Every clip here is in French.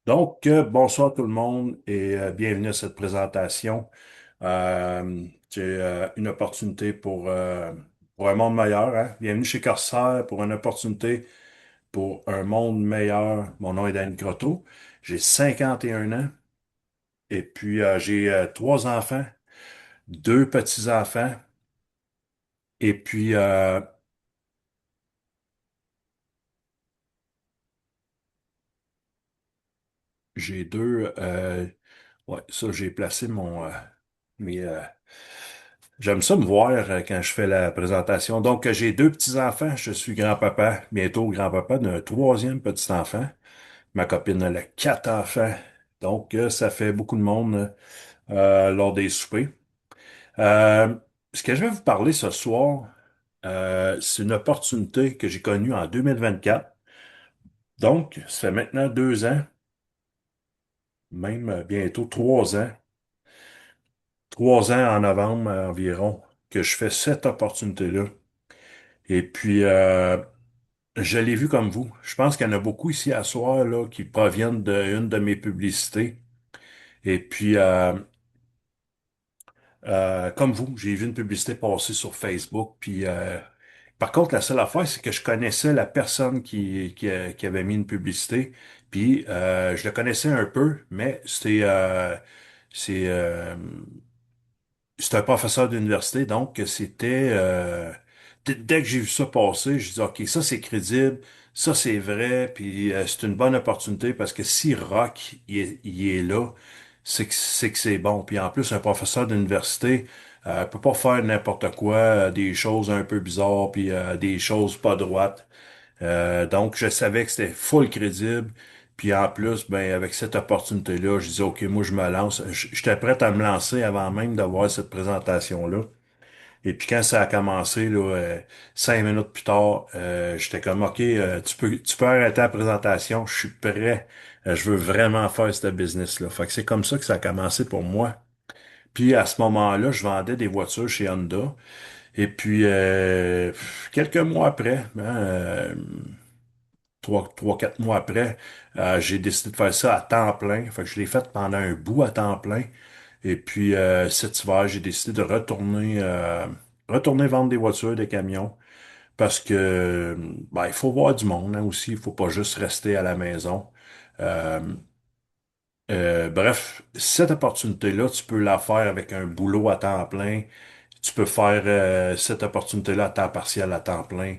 Bonsoir tout le monde et bienvenue à cette présentation. J'ai une opportunité pour un monde meilleur, hein. Bienvenue chez Corsair pour une opportunité pour un monde meilleur. Mon nom est Danny Grotto. J'ai 51 ans et puis j'ai trois enfants, deux petits-enfants et puis j'ai deux... ouais, ça, j'ai placé mes, j'aime ça me voir quand je fais la présentation. J'ai deux petits-enfants. Je suis grand-papa, bientôt grand-papa d'un troisième petit-enfant. Ma copine, elle a quatre enfants. Ça fait beaucoup de monde lors des soupers. Euh, Ce que je vais vous parler ce soir, c'est une opportunité que j'ai connue en 2024. Donc, ça fait maintenant 2 ans, même bientôt 3 ans. 3 ans en novembre environ que je fais cette opportunité-là. Et puis, je l'ai vu comme vous. Je pense qu'il y en a beaucoup ici à soir là, qui proviennent d'une de mes publicités. Et puis, comme vous, j'ai vu une publicité passer sur Facebook. Par contre, la seule affaire, c'est que je connaissais la personne qui avait mis une publicité. Puis, je le connaissais un peu, mais c'est, euh, c'est un professeur d'université, donc dès que j'ai vu ça passer, je dis OK, ça c'est crédible, ça c'est vrai, puis c'est une bonne opportunité parce que si Rock il est là, c'est que c'est bon. Puis en plus, un professeur d'université peut pas faire n'importe quoi, des choses un peu bizarres, puis des choses pas droites. Donc, je savais que c'était full crédible. Puis en plus, ben avec cette opportunité-là, je disais, OK, moi, je me lance. J'étais prêt à me lancer avant même d'avoir cette présentation-là. Et puis quand ça a commencé, là, 5 minutes plus tard, j'étais comme, OK, tu peux arrêter la présentation. Je suis prêt. Je veux vraiment faire ce business-là. Fait que c'est comme ça que ça a commencé pour moi. Puis à ce moment-là, je vendais des voitures chez Honda. Et puis, quelques mois après, hein, 4 mois après, j'ai décidé de faire ça à temps plein. Fait que je l'ai fait pendant un bout à temps plein. Et puis cet hiver, j'ai décidé de retourner vendre des voitures, des camions, parce que ben, il faut voir du monde hein, aussi. Il faut pas juste rester à la maison. Euh, Bref, cette opportunité-là, tu peux la faire avec un boulot à temps plein. Tu peux faire cette opportunité-là à temps partiel, à temps plein.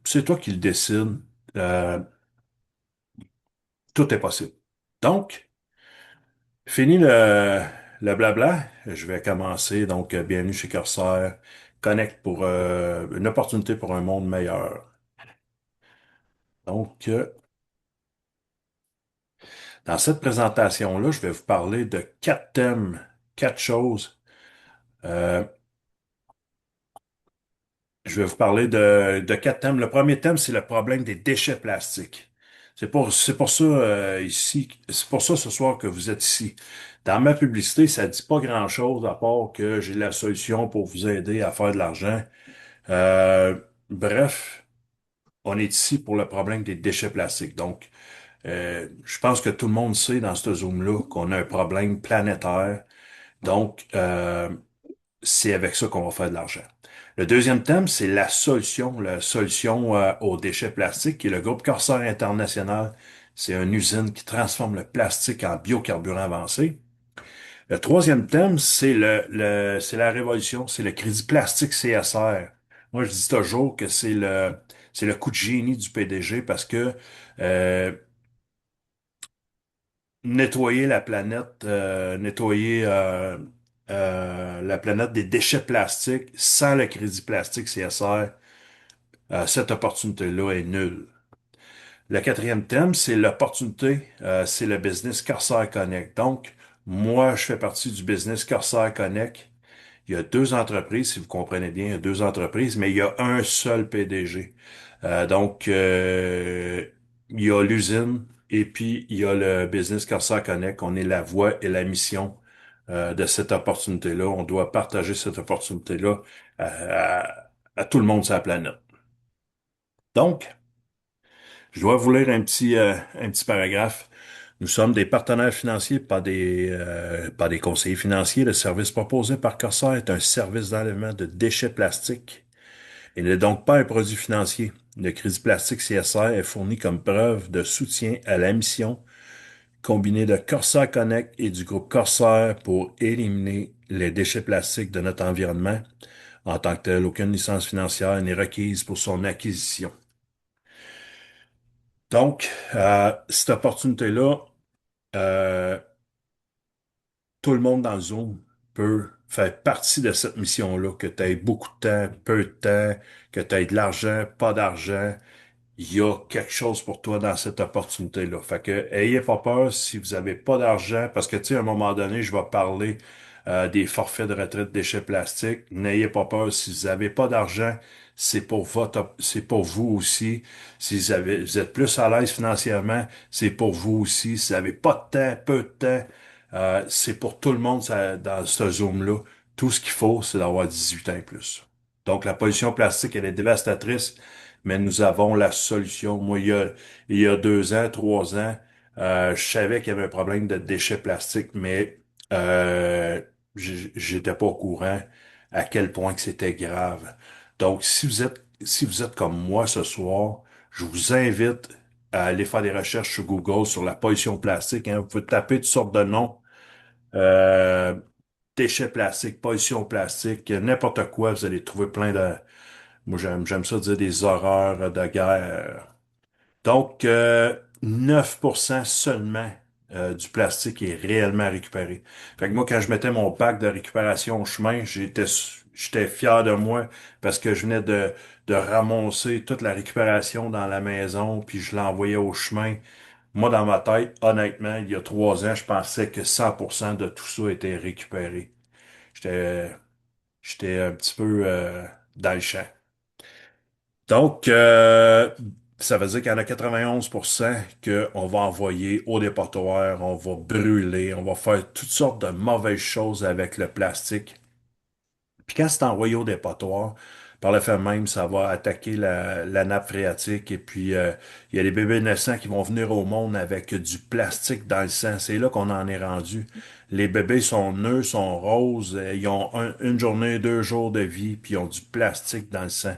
C'est toi qui le décides. Euh, Tout est possible. Donc, fini le blabla. Je vais commencer. Bienvenue chez Corsair. Connect pour une opportunité pour un monde meilleur. Donc, euh, dans cette présentation-là, je vais vous parler de quatre thèmes, quatre choses. Euh, je vais vous parler de quatre thèmes. Le premier thème, c'est le problème des déchets plastiques. C'est pour ça c'est pour ça ce soir que vous êtes ici. Dans ma publicité, ça dit pas grand-chose à part que j'ai la solution pour vous aider à faire de l'argent. Euh, Bref, on est ici pour le problème des déchets plastiques. Je pense que tout le monde sait dans ce Zoom-là qu'on a un problème planétaire. Donc, euh, c'est avec ça qu'on va faire de l'argent. Le deuxième thème, c'est la solution aux déchets plastiques, qui est le groupe Corsair International. C'est une usine qui transforme le plastique en biocarburant avancé. Le troisième thème, c'est la révolution, c'est le crédit plastique CSR. Moi, je dis toujours que c'est le coup de génie du PDG parce que euh, nettoyer la planète, la planète des déchets plastiques sans le crédit plastique CSR, cette opportunité-là est nulle. Le quatrième thème, c'est l'opportunité, c'est le business Corsair Connect. Donc, moi, je fais partie du business Corsair Connect. Il y a deux entreprises, si vous comprenez bien, il y a deux entreprises, mais il y a un seul PDG. Il y a l'usine et puis il y a le business Corsair Connect. On est la voix et la mission de cette opportunité-là. On doit partager cette opportunité-là à tout le monde sur la planète. Donc, Je dois vous lire un petit paragraphe. Nous sommes des partenaires financiers, pas des conseillers financiers. Le service proposé par Corsair est un service d'enlèvement de déchets plastiques. Il n'est donc pas un produit financier. Le crédit plastique CSR est fourni comme preuve de soutien à la mission combinée de Corsair Connect et du groupe Corsair pour éliminer les déchets plastiques de notre environnement. En tant que tel, aucune licence financière n'est requise pour son acquisition. Donc, cette opportunité-là, euh, tout le monde dans le Zoom peut faire partie de cette mission-là, que tu aies beaucoup de temps, peu de temps, que tu aies de l'argent, pas d'argent. Il y a quelque chose pour toi dans cette opportunité-là. Fait que, ayez pas peur si vous avez pas d'argent, parce que, tu sais, à un moment donné, je vais parler des forfaits de retraite déchets plastiques. N'ayez pas peur si vous avez pas d'argent, c'est pour vous aussi. Si vous êtes plus à l'aise financièrement, c'est pour vous aussi. Si vous avez pas de temps, peu de temps, c'est pour tout le monde dans ce Zoom-là. Tout ce qu'il faut, c'est d'avoir 18 ans et plus. Donc, la pollution plastique, elle est dévastatrice, mais nous avons la solution. Moi, il y a 2 ans, 3 ans, je savais qu'il y avait un problème de déchets plastiques, mais euh, j'étais pas au courant à quel point que c'était grave. Donc, si vous êtes comme moi ce soir, je vous invite à aller faire des recherches sur Google sur la pollution plastique, hein. Vous pouvez taper toutes sortes de noms. Euh, Déchets plastiques, pollution plastique, n'importe quoi, vous allez trouver plein de... Moi, j'aime ça dire des horreurs de guerre. Donc, 9% seulement du plastique est réellement récupéré. Fait que moi, quand je mettais mon bac de récupération au chemin, j'étais fier de moi parce que je venais de ramasser toute la récupération dans la maison, puis je l'envoyais au chemin. Moi, dans ma tête, honnêtement, il y a 3 ans, je pensais que 100% de tout ça était récupéré. J'étais, j'étais un petit peu dans le champ. Donc, ça veut dire qu'il y en a 91% qu'on va envoyer au dépotoir, on va brûler, on va faire toutes sortes de mauvaises choses avec le plastique. Puis quand c'est envoyé au dépotoir, par le fait même, ça va attaquer la nappe phréatique. Et puis, il y a des bébés naissants qui vont venir au monde avec du plastique dans le sang. C'est là qu'on en est rendu. Les bébés sont nus, sont roses, ils ont une journée, 2 jours de vie, puis ils ont du plastique dans le sang.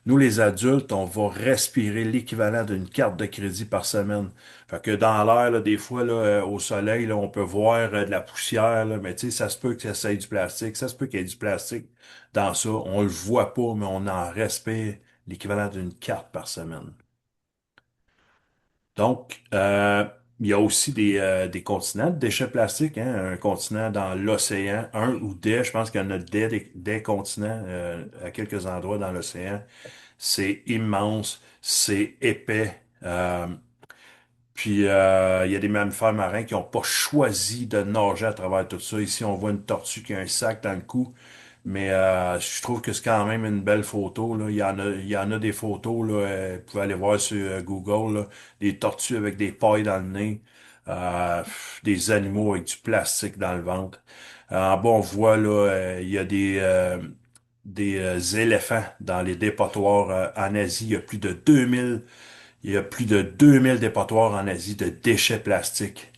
Nous, les adultes, on va respirer l'équivalent d'une carte de crédit par semaine. Fait que dans l'air, là, des fois, là, au soleil, là, on peut voir de la poussière, là, mais tu sais, ça se peut que ça ait du plastique, ça se peut qu'il y ait du plastique dans ça. On le voit pas, mais on en respire l'équivalent d'une carte par semaine. Donc, il y a aussi des continents de déchets plastiques, hein, un continent dans l'océan, un ou des, je pense qu'il y en a des continents à quelques endroits dans l'océan. C'est immense, c'est épais. Puis il y a des mammifères marins qui n'ont pas choisi de nager à travers tout ça. Ici, on voit une tortue qui a un sac dans le cou, mais je trouve que c'est quand même une belle photo, là. Il y en a des photos, là, vous pouvez aller voir sur Google, là, des tortues avec des pailles dans le nez, des animaux avec du plastique dans le ventre. En bas, on voit là, il y a des éléphants dans les dépotoirs en Asie. Il y a plus de 2000 dépotoirs en Asie de déchets plastiques.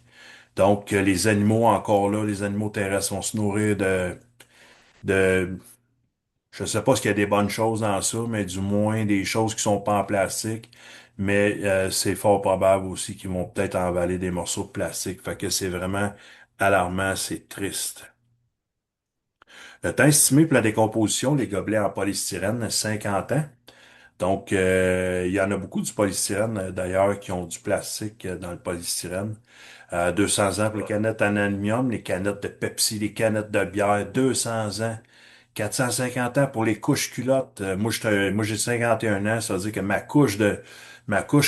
Donc, les animaux encore là, les animaux terrestres vont se nourrir de, je sais pas s'il y a des bonnes choses dans ça, mais du moins des choses qui sont pas en plastique. Mais c'est fort probable aussi qu'ils vont peut-être avaler des morceaux de plastique. Fait que c'est vraiment alarmant, c'est triste. Le temps estimé pour la décomposition, les gobelets en polystyrène, 50 ans. Donc, il y en a beaucoup du polystyrène, d'ailleurs, qui ont du plastique dans le polystyrène. 200 ans pour les canettes en aluminium, les canettes de Pepsi, les canettes de bière, 200 ans. 450 ans pour les couches culottes. Moi, j'ai 51 ans, ça veut dire que ma couche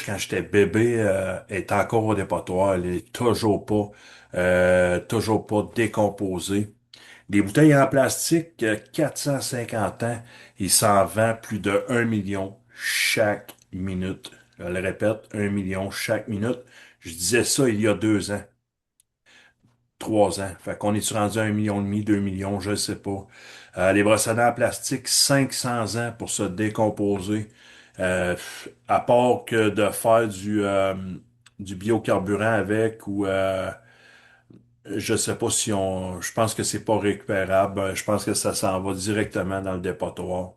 quand j'étais bébé, est encore au dépotoir. Elle est toujours pas décomposée. Des bouteilles en plastique, 450 ans, il s'en vend plus de 1 million chaque minute. Je le répète, 1 million chaque minute. Je disais ça il y a 2 ans, 3 ans. Fait qu'on est rendu à 1,5 million, 2 millions, je ne sais pas. Les brosses à dents en plastique, 500 ans pour se décomposer. Euh, à part que de faire du biocarburant avec ou je sais pas si on. Je pense que c'est pas récupérable. Je pense que ça s'en va directement dans le dépotoir.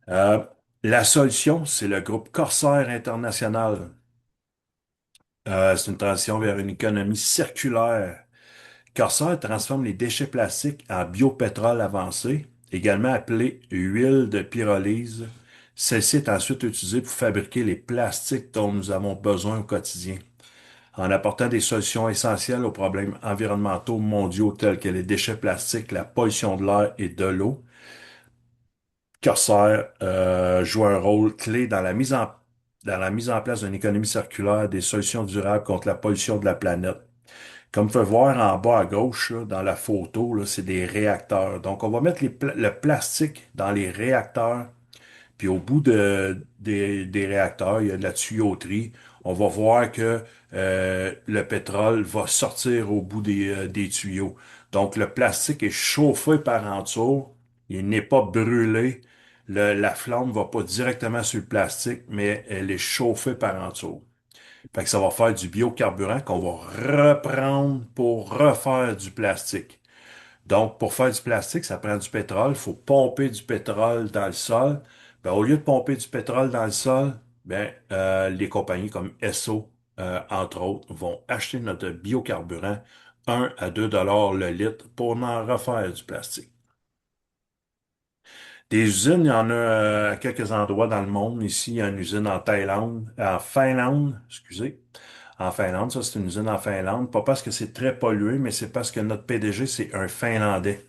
Euh, la solution, c'est le groupe Corsair International. C'est une transition vers une économie circulaire. Corsair transforme les déchets plastiques en biopétrole avancé, également appelé huile de pyrolyse. Celle-ci est ensuite utilisée pour fabriquer les plastiques dont nous avons besoin au quotidien, en apportant des solutions essentielles aux problèmes environnementaux mondiaux tels que les déchets plastiques, la pollution de l'air et de l'eau. Corsair joue un rôle clé dans la mise en place d'une économie circulaire, des solutions durables contre la pollution de la planète. Comme vous pouvez voir en bas à gauche, là, dans la photo, là, c'est des réacteurs. Donc, on va mettre le plastique dans les réacteurs, puis au bout des réacteurs, il y a de la tuyauterie. On va voir que le pétrole va sortir au bout des tuyaux. Donc, le plastique est chauffé par en dessous. Il n'est pas brûlé. La flamme va pas directement sur le plastique, mais elle est chauffée par en dessous. Fait que ça va faire du biocarburant qu'on va reprendre pour refaire du plastique. Donc, pour faire du plastique, ça prend du pétrole. Il faut pomper du pétrole dans le sol. Ben, au lieu de pomper du pétrole dans le sol, ben, les compagnies comme Esso, entre autres, vont acheter notre biocarburant 1 à 2 $ le litre pour en refaire du plastique. Des usines, il y en a à quelques endroits dans le monde. Ici, il y a une usine en Finlande, excusez. En Finlande, ça c'est une usine en Finlande. Pas parce que c'est très pollué, mais c'est parce que notre PDG, c'est un Finlandais.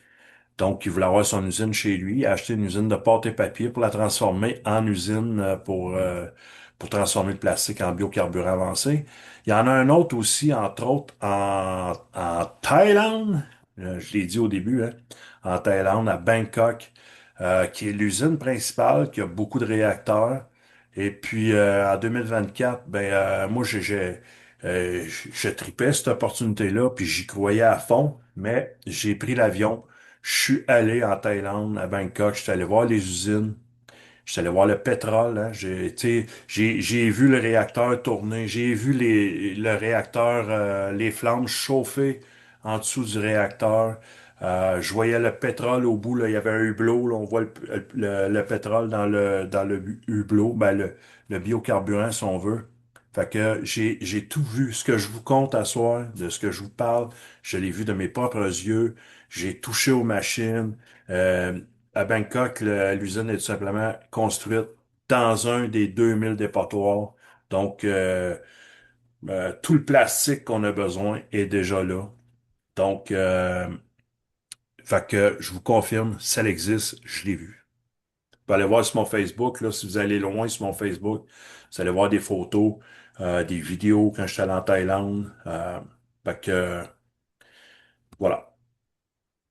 Donc, il voulait avoir son usine chez lui, acheter une usine de pâte et papier pour la transformer en usine pour transformer le plastique en biocarburant avancé. Il y en a un autre aussi, entre autres, en Thaïlande. Je l'ai dit au début, hein, en Thaïlande, à Bangkok, qui est l'usine principale, qui a beaucoup de réacteurs. Et puis, en 2024, moi, je tripais cette opportunité-là, puis j'y croyais à fond, mais j'ai pris l'avion. Je suis allé en Thaïlande, à Bangkok, je suis allé voir les usines, je suis allé voir le pétrole, hein. Tu sais, j'ai vu le réacteur tourner, j'ai vu le réacteur, les flammes chauffer en dessous du réacteur. Je voyais le pétrole au bout, là, il y avait un hublot, là, on voit le pétrole dans le hublot, le biocarburant, si on veut. Fait que j'ai tout vu. Ce que je vous conte à soir, de ce que je vous parle, je l'ai vu de mes propres yeux. J'ai touché aux machines. Euh, à Bangkok, l'usine est tout simplement construite dans un des 2000 dépotoirs. Donc, tout le plastique qu'on a besoin est déjà là. Donc, fait que je vous confirme, ça existe, je l'ai vu. Vous pouvez aller voir sur mon Facebook, là, si vous allez loin sur mon Facebook, vous allez voir des photos, des vidéos quand j'étais allé en Thaïlande. Fait que, voilà.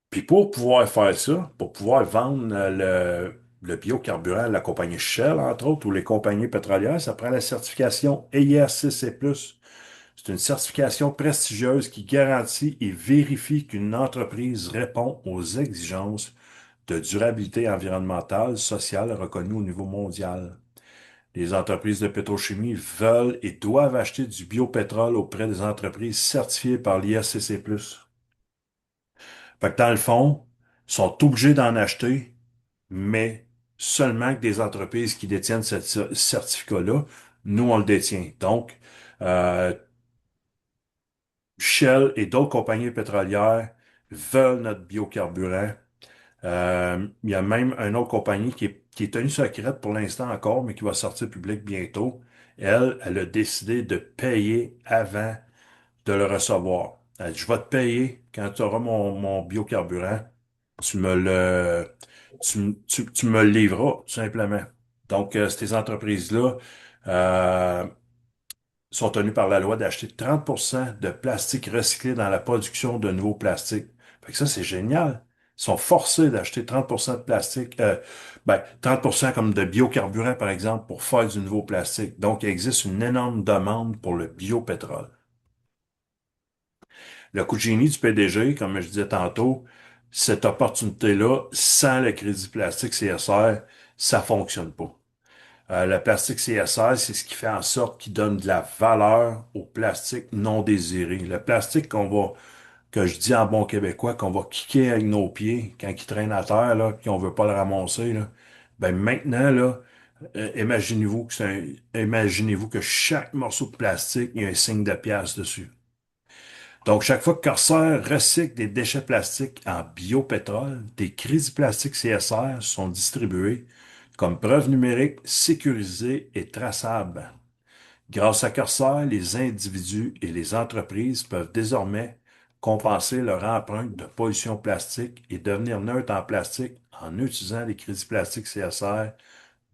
Puis pour pouvoir faire ça, pour pouvoir vendre le biocarburant à la compagnie Shell, entre autres, ou les compagnies pétrolières, ça prend la certification EIRCC+. C'est une certification prestigieuse qui garantit et vérifie qu'une entreprise répond aux exigences de durabilité environnementale, sociale reconnues au niveau mondial. Les entreprises de pétrochimie veulent et doivent acheter du biopétrole auprès des entreprises certifiées par l'ISCC+. Fait que dans le fond, ils sont obligés d'en acheter, mais seulement que des entreprises qui détiennent ce certificat-là, nous, on le détient. Donc, euh, Shell et d'autres compagnies pétrolières veulent notre biocarburant. Il y a même une autre compagnie qui est tenue secrète pour l'instant encore, mais qui va sortir public bientôt. Elle a décidé de payer avant de le recevoir. Elle dit, je vais te payer quand tu auras mon biocarburant. Tu me le, tu me le livreras, tout simplement. Donc, ces entreprises-là sont tenues par la loi d'acheter 30% de plastique recyclé dans la production de nouveaux plastiques. Fait que ça, c'est génial. Ils sont forcés d'acheter 30% de plastique, 30% comme de biocarburant, par exemple, pour faire du nouveau plastique. Donc, il existe une énorme demande pour le biopétrole. Le coup de génie du PDG, comme je disais tantôt, cette opportunité-là, sans le crédit plastique CSR, ça fonctionne pas. Le plastique CSR, c'est ce qui fait en sorte qu'il donne de la valeur au plastique non désiré. Le plastique que je dis en bon québécois, qu'on va kicker avec nos pieds quand il traîne à terre, là, puis on veut pas le ramasser, là. Ben maintenant, là, imaginez-vous que chaque morceau de plastique, il y a un signe de pièce dessus. Donc, chaque fois que Corsair recycle des déchets plastiques en biopétrole, des crédits plastiques CSR sont distribués comme preuve numérique sécurisée et traçable. Grâce à Corsair, les individus et les entreprises peuvent désormais compenser leur empreinte de pollution plastique et devenir neutres en plastique en utilisant les crédits plastiques CSR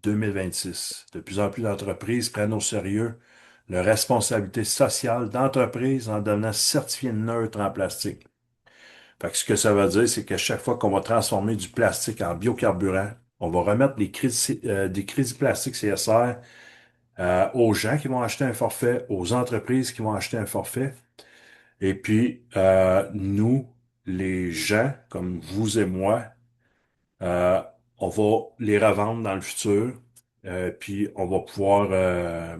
2026. De plus en plus d'entreprises prennent au sérieux leur responsabilité sociale d'entreprise en devenant certifiées neutres en plastique. Fait que ce que ça veut dire, c'est qu'à chaque fois qu'on va transformer du plastique en biocarburant, on va remettre des crédits plastiques CSR aux gens qui vont acheter un forfait, aux entreprises qui vont acheter un forfait, et puis nous, les gens comme vous et moi, euh, on va les revendre dans le futur, puis on va pouvoir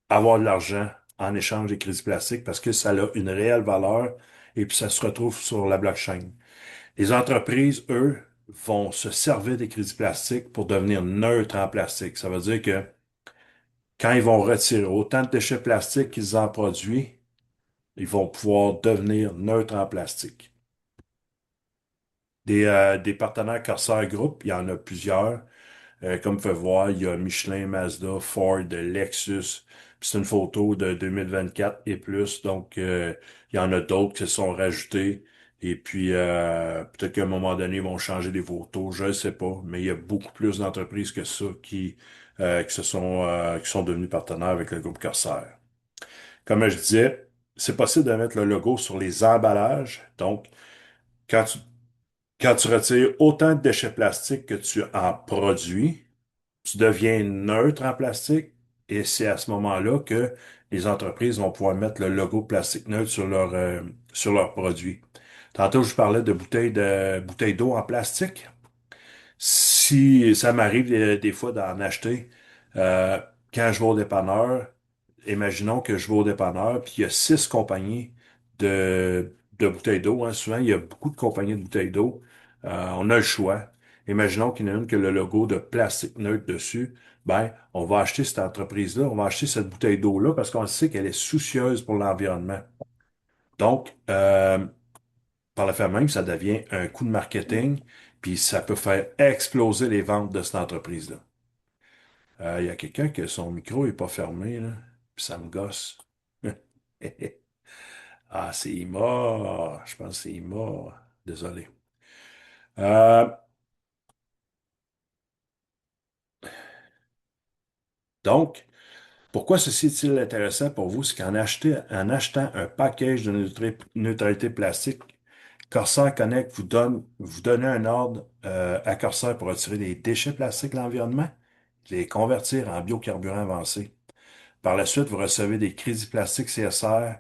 avoir de l'argent en échange des crédits plastiques parce que ça a une réelle valeur et puis ça se retrouve sur la blockchain. Les entreprises, eux, vont se servir des crédits plastiques pour devenir neutres en plastique. Ça veut dire que quand ils vont retirer autant de déchets plastiques qu'ils en produisent, ils vont pouvoir devenir neutres en plastique. Des partenaires Corsair Group, il y en a plusieurs. Comme vous pouvez voir, il y a Michelin, Mazda, Ford, Lexus. Puis c'est une photo de 2024 et plus. Donc, il y en a d'autres qui se sont rajoutés. Et puis, peut-être qu'à un moment donné, ils vont changer les photos. Je ne sais pas. Mais il y a beaucoup plus d'entreprises que ça qui sont devenues partenaires avec le groupe Corsair. Comme je disais, c'est possible de mettre le logo sur les emballages. Donc, quand tu, quand tu retires autant de déchets plastiques que tu en produis, tu deviens neutre en plastique et c'est à ce moment-là que les entreprises vont pouvoir mettre le logo plastique neutre sur leurs produits. Tantôt, je parlais de bouteilles d'eau en plastique. Si ça m'arrive des fois d'en acheter, euh, quand je vais au dépanneur, imaginons que je vais au dépanneur, puis il y a 6 compagnies de bouteilles d'eau. Hein. Souvent, il y a beaucoup de compagnies de bouteilles d'eau. On a le choix. Imaginons qu'il y en a une qui a le logo de plastique neutre dessus. Ben, on va acheter cette entreprise-là, on va acheter cette bouteille d'eau-là parce qu'on sait qu'elle est soucieuse pour l'environnement. Donc, par le fait même, ça devient un coup de marketing, puis ça peut faire exploser les ventes de cette entreprise-là. Il y a quelqu'un que son micro est pas fermé, là, puis ça me gosse. Ah, c'est mort. Je pense que c'est mort. Désolé. Euh, donc, pourquoi ceci est-il intéressant pour vous? C'est en achetant un package de neutralité plastique, Corsair Connect vous donnez un ordre à Corsair pour retirer des déchets plastiques de l'environnement, les convertir en biocarburants avancés. Par la suite, vous recevez des crédits plastiques CSR,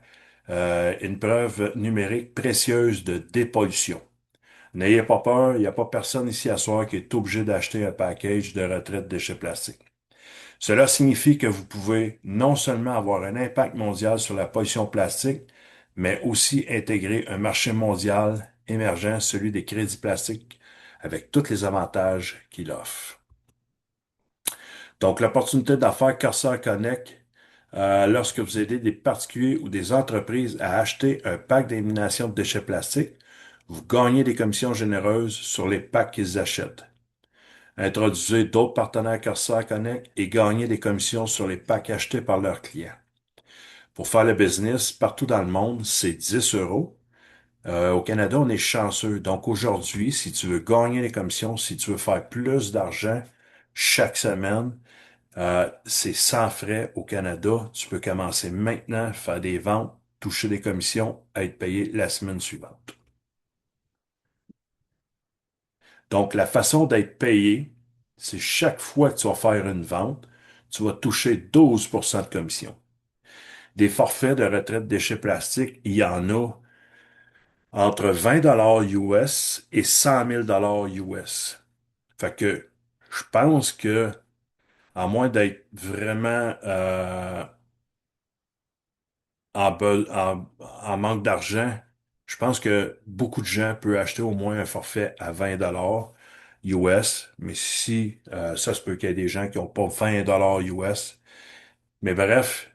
une preuve numérique précieuse de dépollution. N'ayez pas peur, il n'y a pas personne ici à soir qui est obligé d'acheter un package de retraite de déchets plastiques. Cela signifie que vous pouvez non seulement avoir un impact mondial sur la pollution plastique, mais aussi intégrer un marché mondial émergent, celui des crédits plastiques, avec tous les avantages qu'il offre. Donc, l'opportunité d'affaires Corsair Connect, lorsque vous aidez des particuliers ou des entreprises à acheter un pack d'élimination de déchets plastiques, vous gagnez des commissions généreuses sur les packs qu'ils achètent. Introduisez d'autres partenaires Corsair Connect et gagnez des commissions sur les packs achetés par leurs clients. Pour faire le business partout dans le monde, c'est 10 euros. Au Canada, on est chanceux. Donc aujourd'hui, si tu veux gagner les commissions, si tu veux faire plus d'argent chaque semaine, c'est sans frais au Canada. Tu peux commencer maintenant, faire des ventes, toucher des commissions, être payé la semaine suivante. Donc, la façon d'être payé, c'est chaque fois que tu vas faire une vente, tu vas toucher 12% de commission. Des forfaits de retraite déchets plastiques, il y en a entre 20 US et 100 000 US. Fait que je pense que à moins d'être vraiment en manque d'argent, je pense que beaucoup de gens peuvent acheter au moins un forfait à 20 dollars US, mais si ça se peut qu'il y ait des gens qui n'ont pas 20 dollars US. Mais bref,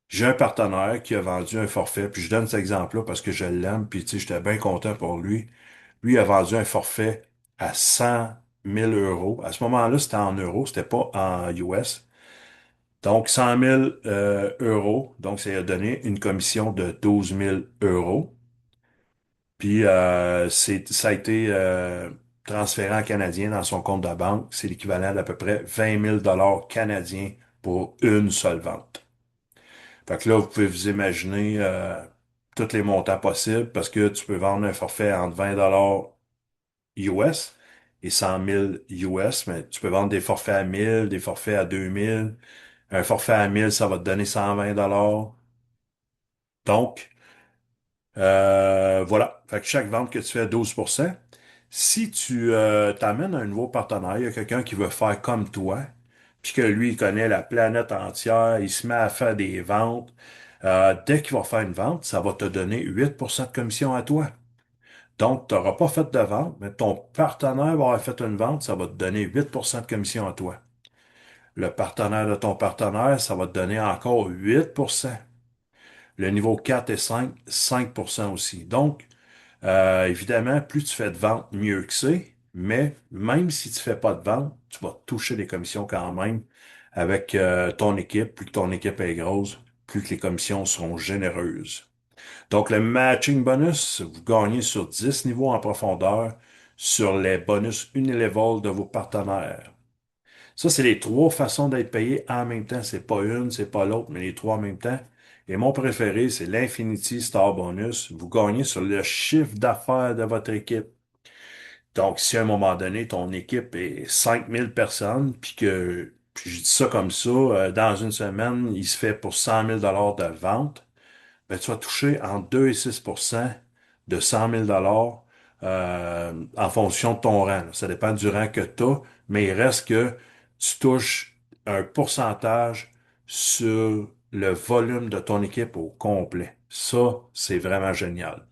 j'ai un partenaire qui a vendu un forfait, puis je donne cet exemple-là parce que je l'aime, puis tu sais, j'étais bien content pour lui. Lui a vendu un forfait à 100 000 euros. À ce moment-là, c'était en euros, c'était pas en US. Donc, 100 000 euros. Donc, ça lui a donné une commission de 12 000 euros. Puis, ça a été transféré en canadien dans son compte de banque. C'est l'équivalent d'à peu près 20 000 dollars canadiens pour une seule vente. Fait que là, vous pouvez vous imaginer tous les montants possibles parce que tu peux vendre un forfait entre 20 dollars US et 100 000 US, mais tu peux vendre des forfaits à 1000, des forfaits à 2000. Un forfait à 1000, ça va te donner 120 dollars. Donc, voilà. Fait que chaque vente que tu fais, 12%. Si tu t'amènes un nouveau partenaire, il y a quelqu'un qui veut faire comme toi, puis que lui, il connaît la planète entière, il se met à faire des ventes. Dès qu'il va faire une vente, ça va te donner 8% de commission à toi. Donc, tu n'auras pas fait de vente, mais ton partenaire va avoir fait une vente, ça va te donner 8% de commission à toi. Le partenaire de ton partenaire, ça va te donner encore 8%. Le niveau 4 et 5, 5% aussi. Donc, évidemment, plus tu fais de ventes, mieux que c'est. Mais même si tu fais pas de vente, tu vas toucher des commissions quand même avec ton équipe. Plus que ton équipe est grosse, plus que les commissions seront généreuses. Donc, le matching bonus, vous gagnez sur 10 niveaux en profondeur sur les bonus unilevel de vos partenaires. Ça, c'est les trois façons d'être payé en même temps. C'est pas une, c'est pas l'autre, mais les trois en même temps. Et mon préféré, c'est l'Infinity Star Bonus. Vous gagnez sur le chiffre d'affaires de votre équipe. Donc, si à un moment donné, ton équipe est 5000 personnes, puis je dis ça comme ça, dans une semaine, il se fait pour 100 000 de vente, ben, tu vas toucher entre 2 et 6% de 100 000 en fonction de ton rang, là. Ça dépend du rang que tu as, mais il reste que tu touches un pourcentage sur le volume de ton équipe au complet. Ça, c'est vraiment génial.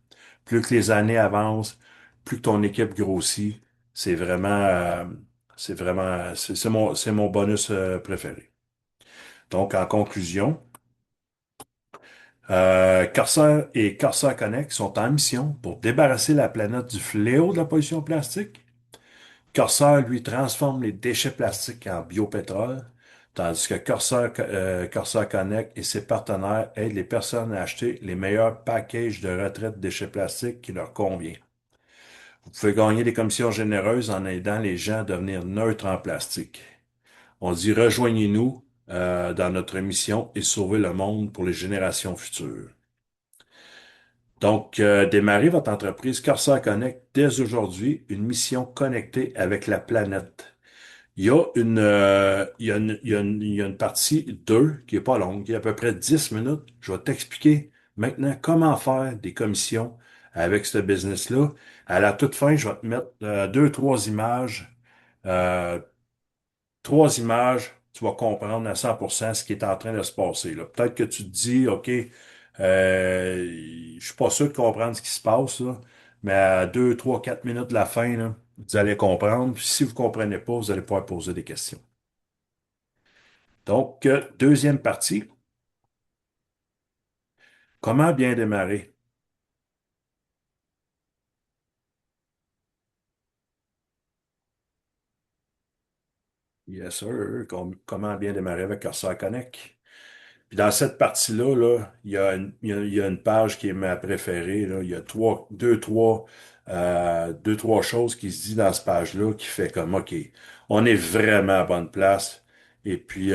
Plus que les années avancent, plus que ton équipe grossit, c'est mon bonus préféré. Donc, en conclusion, Corsair et Corsair Connect sont en mission pour débarrasser la planète du fléau de la pollution plastique. Corsair, lui, transforme les déchets plastiques en biopétrole, tandis que Corsair Connect et ses partenaires aident les personnes à acheter les meilleurs packages de retraite de déchets plastiques qui leur convient. Vous pouvez gagner des commissions généreuses en aidant les gens à devenir neutres en plastique. On dit rejoignez-nous dans notre mission et sauvez le monde pour les générations futures. Donc, démarrez votre entreprise Corsair Connect dès aujourd'hui, une mission connectée avec la planète. Il y a une partie 2 qui est pas longue, qui est à peu près 10 minutes. Je vais t'expliquer maintenant comment faire des commissions avec ce business-là. À la toute fin, je vais te mettre trois images. Euh, Trois images, tu vas comprendre à 100% ce qui est en train de se passer, là. Peut-être que tu te dis, OK, je suis pas sûr de comprendre ce qui se passe, là, mais à 2, 3, 4 minutes de la fin, là, vous allez comprendre. Puis si vous comprenez pas, vous allez pouvoir poser des questions. Donc, deuxième partie, comment bien démarrer? Yes, sir. Comment bien démarrer avec Corsair Connect? Puis dans cette partie-là, là, il y a une page qui est ma préférée, là. Il y a deux, trois choses qui se disent dans cette page-là qui fait comme, OK, on est vraiment à bonne place. Et puis,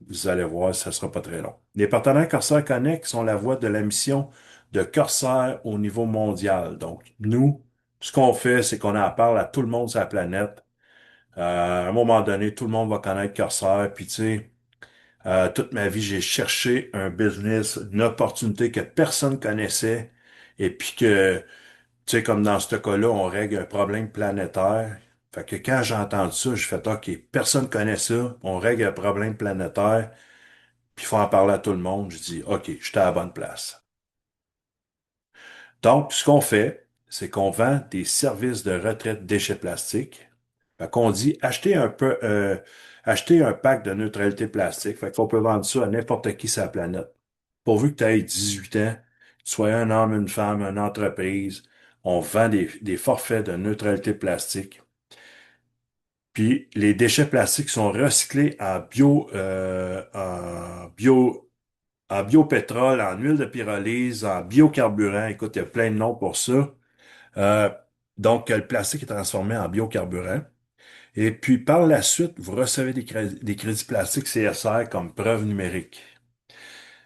vous allez voir, ça sera pas très long. Les partenaires Corsair Connect sont la voix de la mission de Corsair au niveau mondial. Donc, nous, ce qu'on fait, c'est qu'on en parle à tout le monde sur la planète. À un moment donné, tout le monde va connaître Corsair. Puis, tu sais, toute ma vie, j'ai cherché un business, une opportunité que personne connaissait, et puis que, tu sais, comme dans ce cas-là, on règle un problème planétaire. Fait que quand j'ai entendu ça, j'ai fait, OK, personne connaît ça, on règle un problème planétaire, puis il faut en parler à tout le monde. Je dis, OK, j'étais à la bonne place. Donc, ce qu'on fait, c'est qu'on vend des services de retraite déchets plastiques. Fait qu'on dit, achetez un pack de neutralité plastique. Fait qu'on peut vendre ça à n'importe qui sur la planète. Pourvu que tu aies 18 ans, tu sois un homme, une femme, une entreprise, on vend des forfaits de neutralité plastique. Puis les déchets plastiques sont recyclés en biopétrole, en huile de pyrolyse, en biocarburant. Écoute, il y a plein de noms pour ça. Euh, donc, le plastique est transformé en biocarburant. Et puis, par la suite, vous recevez des crédits plastiques CSR comme preuve numérique.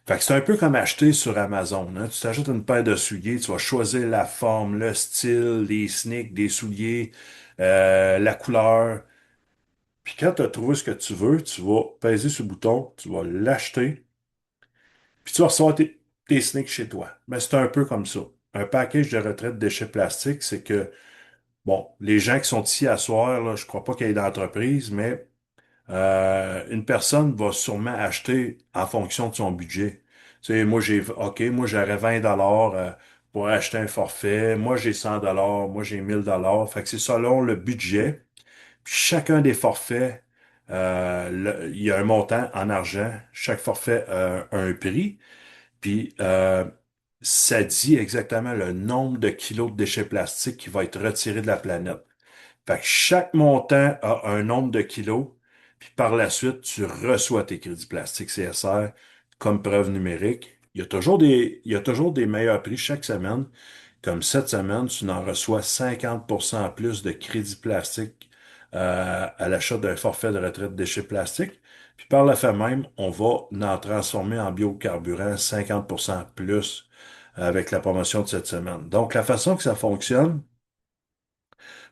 Fait que c'est un peu comme acheter sur Amazon, hein. Tu t'achètes une paire de souliers, tu vas choisir la forme, le style, les sneaks, des souliers, la couleur. Puis quand tu as trouvé ce que tu veux, tu vas peser sur le bouton, tu vas l'acheter, puis tu vas recevoir tes sneaks chez toi. Mais c'est un peu comme ça. Un package de retraite de déchets plastiques, c'est que, bon, les gens qui sont ici à soir, là, je crois pas qu'il y ait d'entreprise, mais une personne va sûrement acheter en fonction de son budget. Tu sais, moi j'aurais 20 dollars pour acheter un forfait. Moi j'ai 100 dollars. Moi j'ai 1000 dollars. Fait que c'est selon le budget. Puis chacun des forfaits, il y a un montant en argent. Chaque forfait a un prix. Puis ça dit exactement le nombre de kilos de déchets plastiques qui va être retiré de la planète. Fait que chaque montant a un nombre de kilos, puis par la suite, tu reçois tes crédits plastiques CSR comme preuve numérique. Il y a toujours des meilleurs prix chaque semaine. Comme cette semaine, tu en reçois 50% en plus de crédits plastiques à l'achat d'un forfait de retraite de déchets plastiques. Puis par la fait même, on va en transformer en biocarburant 50% plus avec la promotion de cette semaine. Donc, la façon que ça fonctionne,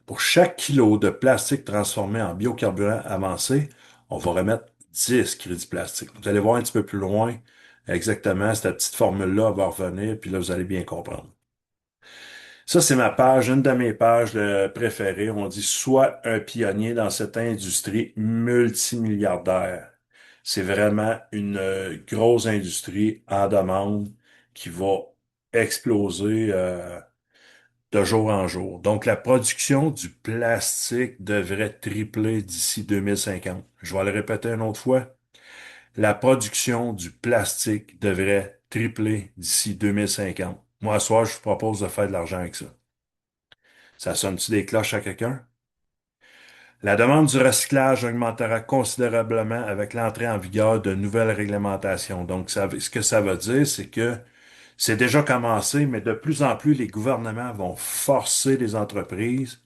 pour chaque kilo de plastique transformé en biocarburant avancé, on va remettre 10 crédits plastiques. Vous allez voir un petit peu plus loin exactement cette petite formule-là va revenir, puis là, vous allez bien comprendre. Ça, c'est ma page, une de mes pages préférées. On dit soit un pionnier dans cette industrie multimilliardaire. C'est vraiment une grosse industrie en demande qui va exploser. De jour en jour. Donc, la production du plastique devrait tripler d'ici 2050. Je vais le répéter une autre fois. La production du plastique devrait tripler d'ici 2050. Moi, ce soir, je vous propose de faire de l'argent avec ça. Ça sonne-tu des cloches à quelqu'un? La demande du recyclage augmentera considérablement avec l'entrée en vigueur de nouvelles réglementations. Donc, ce que ça veut dire, c'est que c'est déjà commencé, mais de plus en plus, les gouvernements vont forcer les entreprises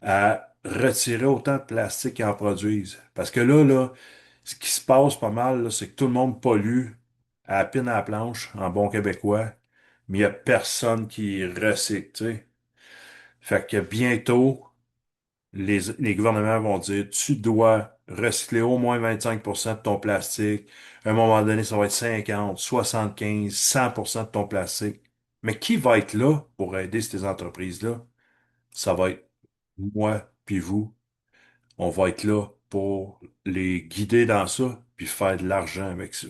à retirer autant de plastique qu'ils en produisent. Parce que là, ce qui se passe pas mal, là, c'est que tout le monde pollue à la pine à la planche, en bon québécois, mais il y a personne qui recycle, tu sais. Fait que bientôt, les gouvernements vont dire, tu dois recycler au moins 25% de ton plastique. À un moment donné, ça va être 50, 75, 100% de ton plastique. Mais qui va être là pour aider ces entreprises-là? Ça va être moi puis vous. On va être là pour les guider dans ça, puis faire de l'argent avec ça.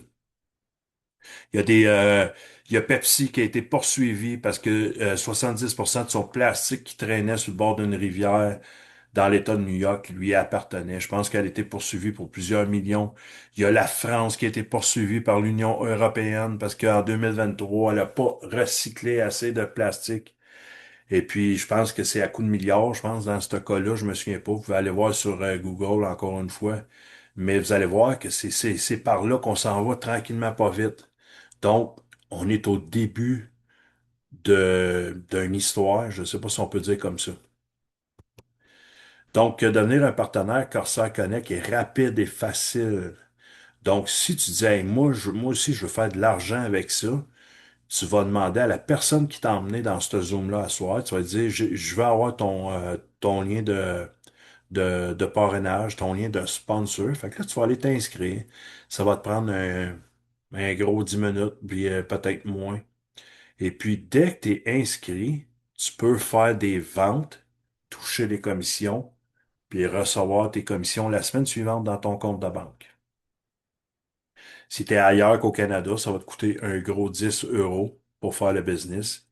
Il y a il y a Pepsi qui a été poursuivi parce que 70% de son plastique qui traînait sur le bord d'une rivière dans l'État de New York lui appartenait. Je pense qu'elle a été poursuivie pour plusieurs millions. Il y a la France qui a été poursuivie par l'Union européenne parce qu'en 2023, elle n'a pas recyclé assez de plastique. Et puis, je pense que c'est à coup de milliards, je pense, dans ce cas-là, je me souviens pas. Vous pouvez aller voir sur Google encore une fois. Mais vous allez voir que c'est par là qu'on s'en va tranquillement, pas vite. Donc, on est au début d'une histoire, je ne sais pas si on peut dire comme ça. Donc, devenir un partenaire Corsair Connect est rapide et facile. Donc, si tu dis, hey, moi aussi, je veux faire de l'argent avec ça, tu vas demander à la personne qui t'a emmené dans ce Zoom-là à soir, tu vas dire, je veux avoir ton lien de parrainage, ton lien de sponsor. Fait que là, tu vas aller t'inscrire. Ça va te prendre un gros 10 minutes, puis peut-être moins. Et puis, dès que tu es inscrit, tu peux faire des ventes, toucher les commissions, puis recevoir tes commissions la semaine suivante dans ton compte de banque. Si tu es ailleurs qu'au Canada, ça va te coûter un gros 10 euros pour faire le business.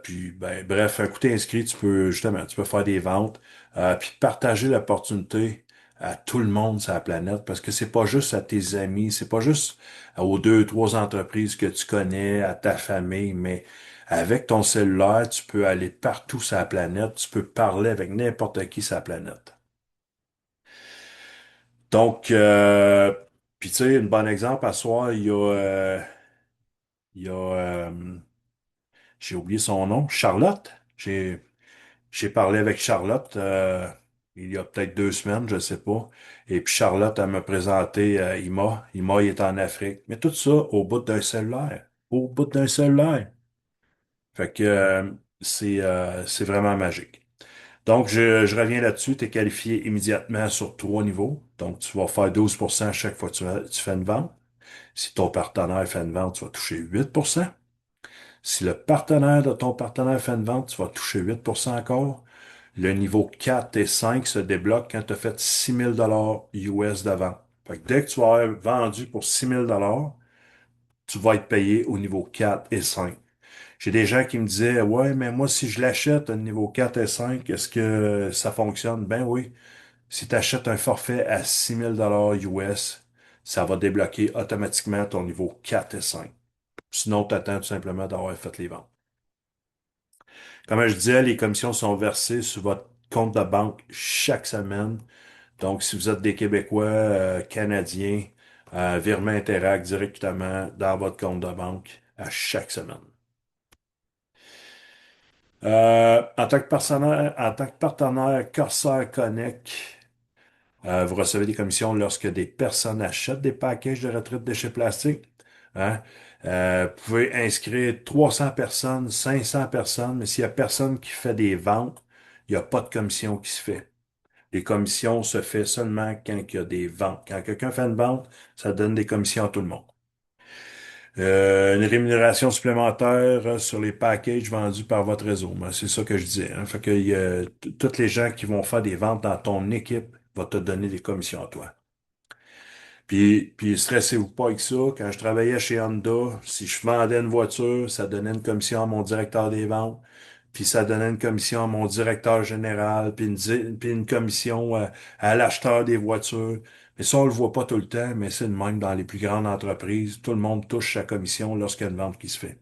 Puis, ben, bref, un coup t'es inscrit, tu peux faire des ventes, puis partager l'opportunité à tout le monde sur la planète, parce que c'est pas juste à tes amis, c'est pas juste aux deux, trois entreprises que tu connais, à ta famille, mais avec ton cellulaire, tu peux aller partout sur la planète, tu peux parler avec n'importe qui sur la planète. Donc, puis tu sais, un bon exemple, à soir, il y a, j'ai oublié son nom, Charlotte. J'ai parlé avec Charlotte il y a peut-être 2 semaines, je sais pas. Et puis Charlotte, elle m'a présenté Ima. Ima, il est en Afrique. Mais tout ça au bout d'un cellulaire. Au bout d'un cellulaire. Fait que c'est vraiment magique. Donc, je reviens là-dessus. Tu es qualifié immédiatement sur 3 niveaux. Donc, tu vas faire 12% à chaque fois que tu fais une vente. Si ton partenaire fait une vente, tu vas toucher 8%. Si le partenaire de ton partenaire fait une vente, tu vas toucher 8% encore. Le niveau 4 et 5 se débloque quand tu as fait 6 000 $ US de vente. Fait que dès que tu vas avoir vendu pour 6 000 $, tu vas être payé au niveau 4 et 5. J'ai des gens qui me disaient, ouais, mais moi, si je l'achète au niveau 4 et 5, est-ce que ça fonctionne? Ben oui. Si tu achètes un forfait à 6 000 $ US, ça va débloquer automatiquement ton niveau 4 et 5. Sinon, tu attends tout simplement d'avoir fait les ventes. Comme je disais, les commissions sont versées sur votre compte de banque chaque semaine. Donc, si vous êtes des Québécois, Canadiens, virement Interact directement dans votre compte de banque à chaque semaine. En tant que partenaire Corsair Connect, vous recevez des commissions lorsque des personnes achètent des packages de retraite de déchets plastiques. Hein? Vous pouvez inscrire 300 personnes, 500 personnes, mais s'il y a personne qui fait des ventes, il n'y a pas de commission qui se fait. Les commissions se fait seulement quand il y a des ventes. Quand quelqu'un fait une vente, ça donne des commissions à tout le monde. Une rémunération supplémentaire sur les packages vendus par votre réseau. Ben, c'est ça que je disais. Hein. Fait que toutes les gens qui vont faire des ventes dans ton équipe vont te donner des commissions à toi. Puis stressez-vous pas avec ça. Quand je travaillais chez Honda, si je vendais une voiture, ça donnait une commission à mon directeur des ventes, puis ça donnait une commission à mon directeur général, puis une commission à l'acheteur des voitures. Mais ça, on le voit pas tout le temps, mais c'est le même dans les plus grandes entreprises. Tout le monde touche sa commission lorsqu'il y a une vente qui se fait.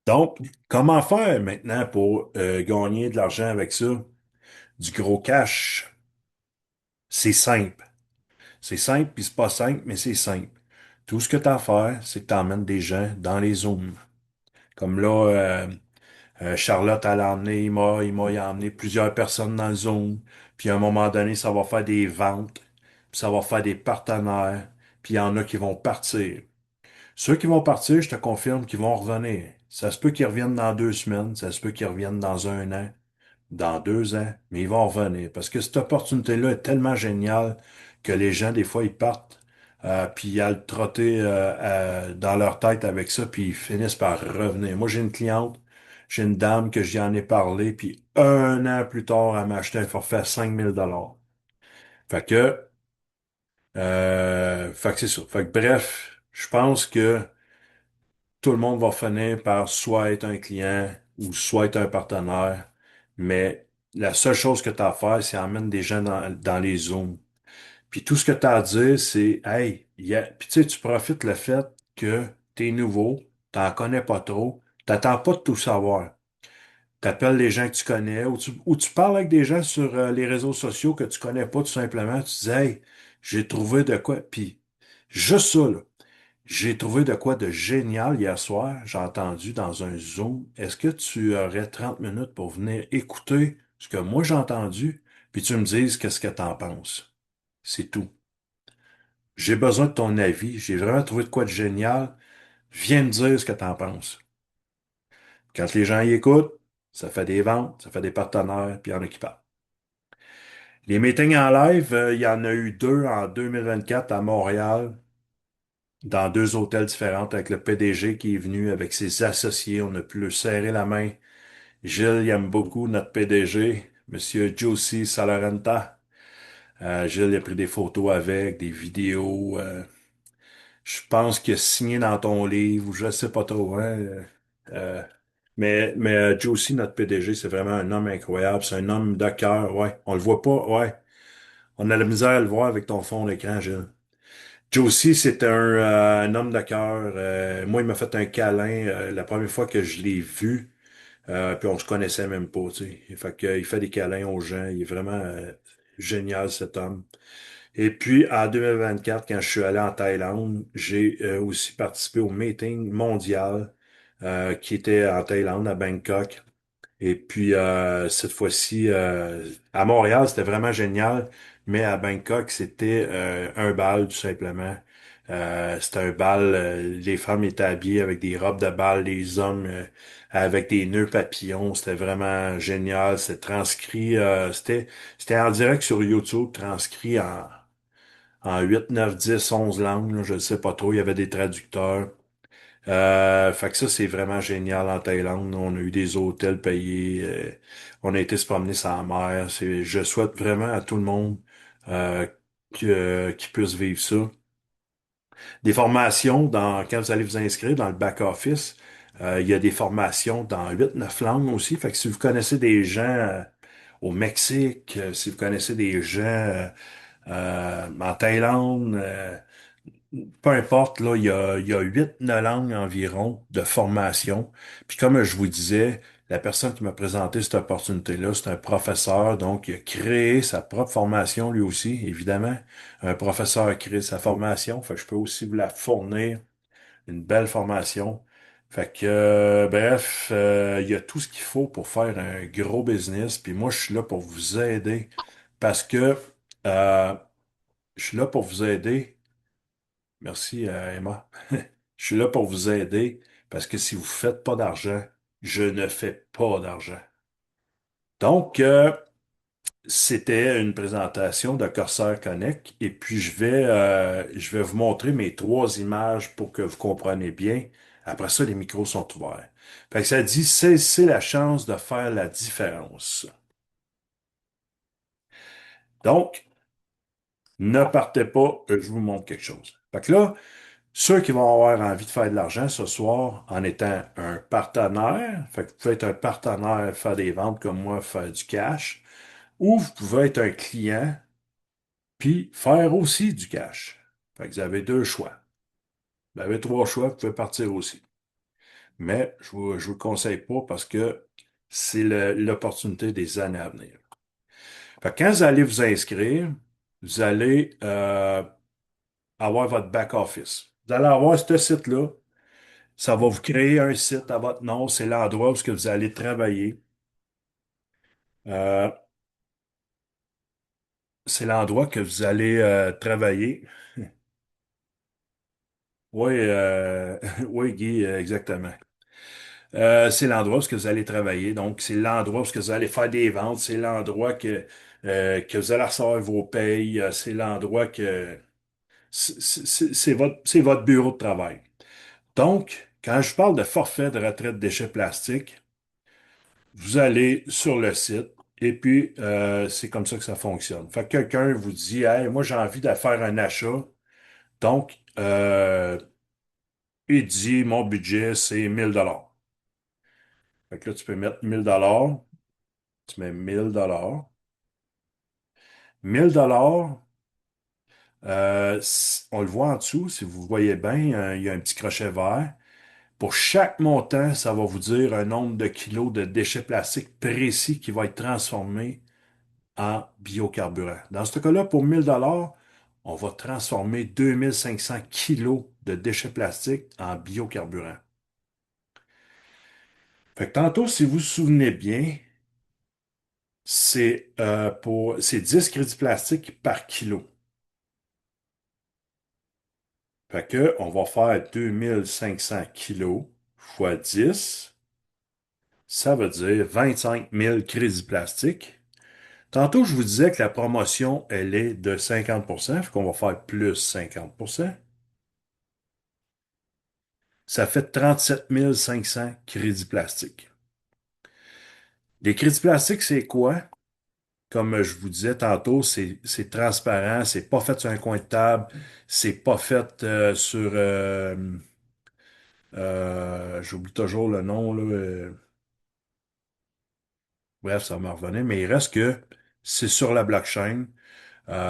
Donc, comment faire maintenant pour gagner de l'argent avec ça? Du gros cash. C'est simple. C'est simple, puis c'est pas simple, mais c'est simple. Tout ce que tu as à faire, c'est que tu emmènes des gens dans les Zooms. Comme là, Charlotte, elle a emmené il a emmené plusieurs personnes dans le Zoom. Puis à un moment donné, ça va faire des ventes, puis ça va faire des partenaires, puis il y en a qui vont partir. Ceux qui vont partir, je te confirme qu'ils vont revenir. Ça se peut qu'ils reviennent dans 2 semaines, ça se peut qu'ils reviennent dans un an, dans 2 ans, mais ils vont revenir. Parce que cette opportunité-là est tellement géniale que les gens, des fois, ils partent, puis ils le trotter dans leur tête avec ça, puis ils finissent par revenir. Moi, j'ai une dame que j'y en ai parlé, puis un an plus tard, elle m'a acheté un forfait à 5 000 $. Fait que, fait que c'est ça. Fait que bref, je pense que tout le monde va finir par soit être un client ou soit être un partenaire, mais la seule chose que tu as à faire, c'est emmène des gens dans les zooms. Puis tout ce que tu as à dire, c'est hey, puis tu sais, tu profites le fait que tu es nouveau, t'en connais pas trop, t'attends pas de tout savoir. T'appelles les gens que tu connais ou tu parles avec des gens sur les réseaux sociaux que tu connais pas tout simplement. Tu dis hey, j'ai trouvé de quoi. Puis juste ça, là. J'ai trouvé de quoi de génial hier soir. J'ai entendu dans un Zoom. Est-ce que tu aurais 30 minutes pour venir écouter ce que moi j'ai entendu, puis tu me dises qu'est-ce que t'en penses? C'est tout. J'ai besoin de ton avis. J'ai vraiment trouvé de quoi de génial. Viens me dire ce que t'en penses. Quand les gens y écoutent, ça fait des ventes, ça fait des partenaires, puis il y en a qui parlent. Les meetings en live, il y en a eu 2 en 2024 à Montréal, dans 2 hôtels différents avec le PDG qui est venu avec ses associés. On a pu le serrer la main Gilles, il aime beaucoup notre PDG, Monsieur Josie Salarenta. Gilles, il a pris des photos avec, des vidéos. Je pense qu'il a signé dans ton livre, ou je sais pas trop, hein. Euh, mais Josie, notre PDG, c'est vraiment un homme incroyable. C'est un homme de cœur, ouais. On le voit pas, ouais. On a la misère à le voir avec ton fond d'écran, Gilles. Josie, c'est un homme de cœur. Moi, il m'a fait un câlin la première fois que je l'ai vu. Puis on se connaissait même pas, tu sais. Fait que, il fait des câlins aux gens. Il est vraiment génial, cet homme. Et puis, en 2024, quand je suis allé en Thaïlande, j'ai aussi participé au meeting mondial qui était en Thaïlande, à Bangkok. Et puis, cette fois-ci, à Montréal, c'était vraiment génial, mais à Bangkok, c'était un bal, tout simplement. C'était un bal, les femmes étaient habillées avec des robes de bal, les hommes avec des nœuds papillons. C'était vraiment génial. C'était transcrit, c'était en direct sur YouTube, transcrit en 8 9 10 11 langues, là, je ne sais pas trop. Il y avait des traducteurs. Fait que ça, c'est vraiment génial en Thaïlande. On a eu des hôtels payés. On a été se promener sur la mer. Je souhaite vraiment à tout le monde euh, qui puisse vivre ça. Des formations quand vous allez vous inscrire dans le back-office, il y a des formations dans 8 9 langues aussi. Fait que si vous connaissez des gens au Mexique, si vous connaissez des gens en Thaïlande, peu importe, là, il y a 8 9 langues environ de formation. Puis comme je vous disais, la personne qui m'a présenté cette opportunité-là, c'est un professeur, donc il a créé sa propre formation lui aussi, évidemment. Un professeur crée sa formation, fait que je peux aussi vous la fournir, une belle formation. Fait que, bref, il y a tout ce qu'il faut pour faire un gros business. Puis moi, je suis là pour vous aider parce que euh, je suis là pour vous aider. Merci, Emma. Je suis là pour vous aider parce que si vous faites pas d'argent, je ne fais pas d'argent. Donc, c'était une présentation de Corsair Connect et puis je vais vous montrer mes 3 images pour que vous compreniez bien. Après ça, les micros sont ouverts. Fait que ça dit, saisissez la chance de faire la différence. Donc, ne partez pas, je vous montre quelque chose. Fait que là, ceux qui vont avoir envie de faire de l'argent ce soir en étant un partenaire, fait que vous pouvez être un partenaire, faire des ventes comme moi, faire du cash, ou vous pouvez être un client, puis faire aussi du cash. Fait que vous avez 2 choix. Vous avez 3 choix, vous pouvez partir aussi. Mais je vous le conseille pas parce que c'est l'opportunité des années à venir. Fait que quand vous allez vous inscrire, vous allez avoir votre back-office. Vous allez avoir ce site-là. Ça va vous créer un site à votre nom. C'est l'endroit où ce que vous allez travailler. Euh, c'est l'endroit que vous allez travailler. Oui, oui, Guy, exactement. C'est l'endroit où ce que vous allez travailler. Donc, c'est l'endroit où ce que vous allez faire des ventes. C'est l'endroit que vous allez recevoir vos payes. C'est l'endroit que c'est votre bureau de travail. Donc, quand je parle de forfait de retraite déchets plastiques, vous allez sur le site et puis c'est comme ça que ça fonctionne. Fait que quelqu'un vous dit, hey, moi j'ai envie de faire un achat. Donc, il dit, mon budget, c'est 1000 dollars. Fait que là, tu peux mettre 1000 dollars. Tu mets 1000 dollars. 1000 dollars, on le voit en dessous, si vous voyez bien, il y a un petit crochet vert. Pour chaque montant, ça va vous dire un nombre de kilos de déchets plastiques précis qui va être transformé en biocarburant. Dans ce cas-là, pour 1000 dollars, on va transformer 2500 kilos de déchets plastiques en biocarburant. Fait que tantôt, si vous vous souvenez bien, c'est 10 crédits plastiques par kilo. Fait que on va faire 2500 kilos fois 10. Ça veut dire 25 000 crédits plastiques. Tantôt, je vous disais que la promotion, elle est de 50%, fait qu'on va faire plus 50%. Ça fait 37 500 crédits plastiques. Les crédits plastiques, c'est quoi? Comme je vous disais tantôt, c'est transparent, c'est pas fait sur un coin de table, c'est pas fait sur j'oublie toujours le nom là. Bref, ça va me revenir, mais il reste que c'est sur la blockchain,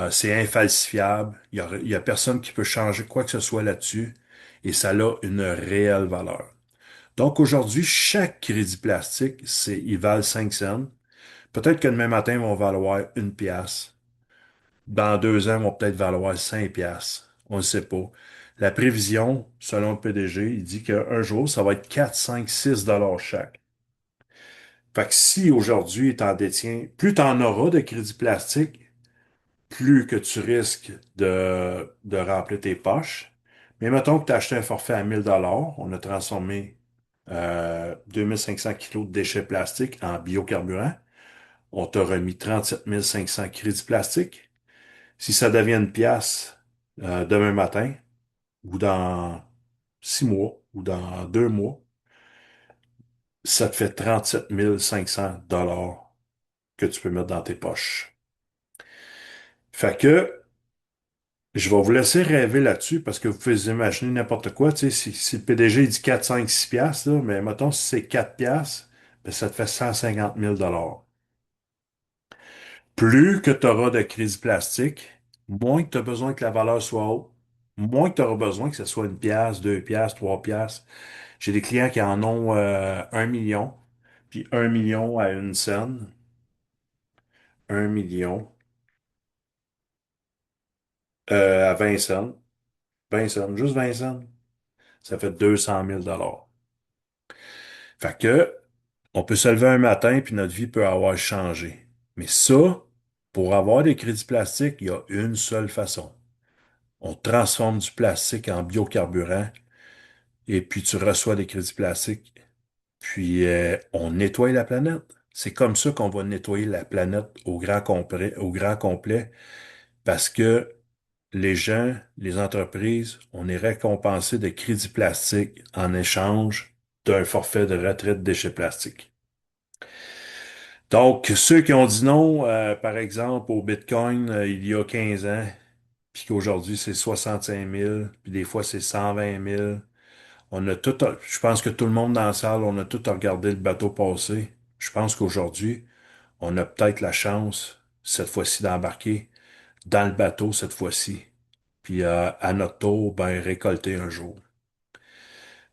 c'est infalsifiable, il y a personne qui peut changer quoi que ce soit là-dessus, et ça a une réelle valeur. Donc aujourd'hui, chaque crédit plastique, ils valent 5 cents. Peut-être que demain matin, ils vont valoir une pièce. Dans 2 ans, ils vont peut-être valoir 5 piastres. On ne sait pas. La prévision, selon le PDG, il dit qu'un jour, ça va être 4, 5, 6 dollars chaque. Fait que si aujourd'hui, tu en détiens, plus tu en auras de crédits plastiques, plus que tu risques de remplir tes poches. Mais mettons que tu as acheté un forfait à 1000 dollars, on a transformé 2500 kilos de déchets plastiques en biocarburant. On t'a remis 37 500 crédits plastiques. Si ça devient une pièce demain matin, ou dans 6 mois, ou dans 2 mois, ça te fait 37 500 dollars que tu peux mettre dans tes poches. Fait que je vais vous laisser rêver là-dessus parce que vous pouvez imaginer n'importe quoi. Tu sais, si le PDG dit 4, 5, 6 piastres, là, mais mettons si c'est 4 piastres, ben, ça te fait 150 000 dollars. Plus que tu auras de crédit plastique, moins que tu as besoin que la valeur soit haute, moins que tu auras besoin que ce soit une pièce, 2 piastres, 3 piastres. J'ai des clients qui en ont 1 million, puis 1 million à une scène, 1 million à 20 cents, 20 cents, juste 20 cents, ça fait 200 000 dollars. Fait que on peut se lever un matin puis notre vie peut avoir changé. Mais ça, pour avoir des crédits plastiques, il y a une seule façon. On transforme du plastique en biocarburant et puis tu reçois des crédits plastiques. Puis on nettoie la planète. C'est comme ça qu'on va nettoyer la planète au grand complet, parce que les gens, les entreprises, on est récompensé de crédits plastiques en échange d'un forfait de retraite de déchets plastiques. Donc, ceux qui ont dit non, par exemple, au Bitcoin il y a 15 ans, puis qu'aujourd'hui c'est 65 000, puis des fois c'est 120 000. Je pense que tout le monde dans la salle, on a tout regardé le bateau passer. Je pense qu'aujourd'hui, on a peut-être la chance, cette fois-ci, d'embarquer dans le bateau cette fois-ci. Puis à notre tour, ben, récolter un jour.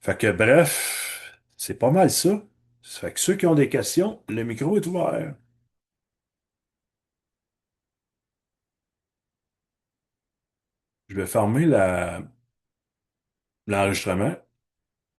Fait que bref, c'est pas mal ça. Ça fait que ceux qui ont des questions, le micro est ouvert. Je vais fermer l'enregistrement.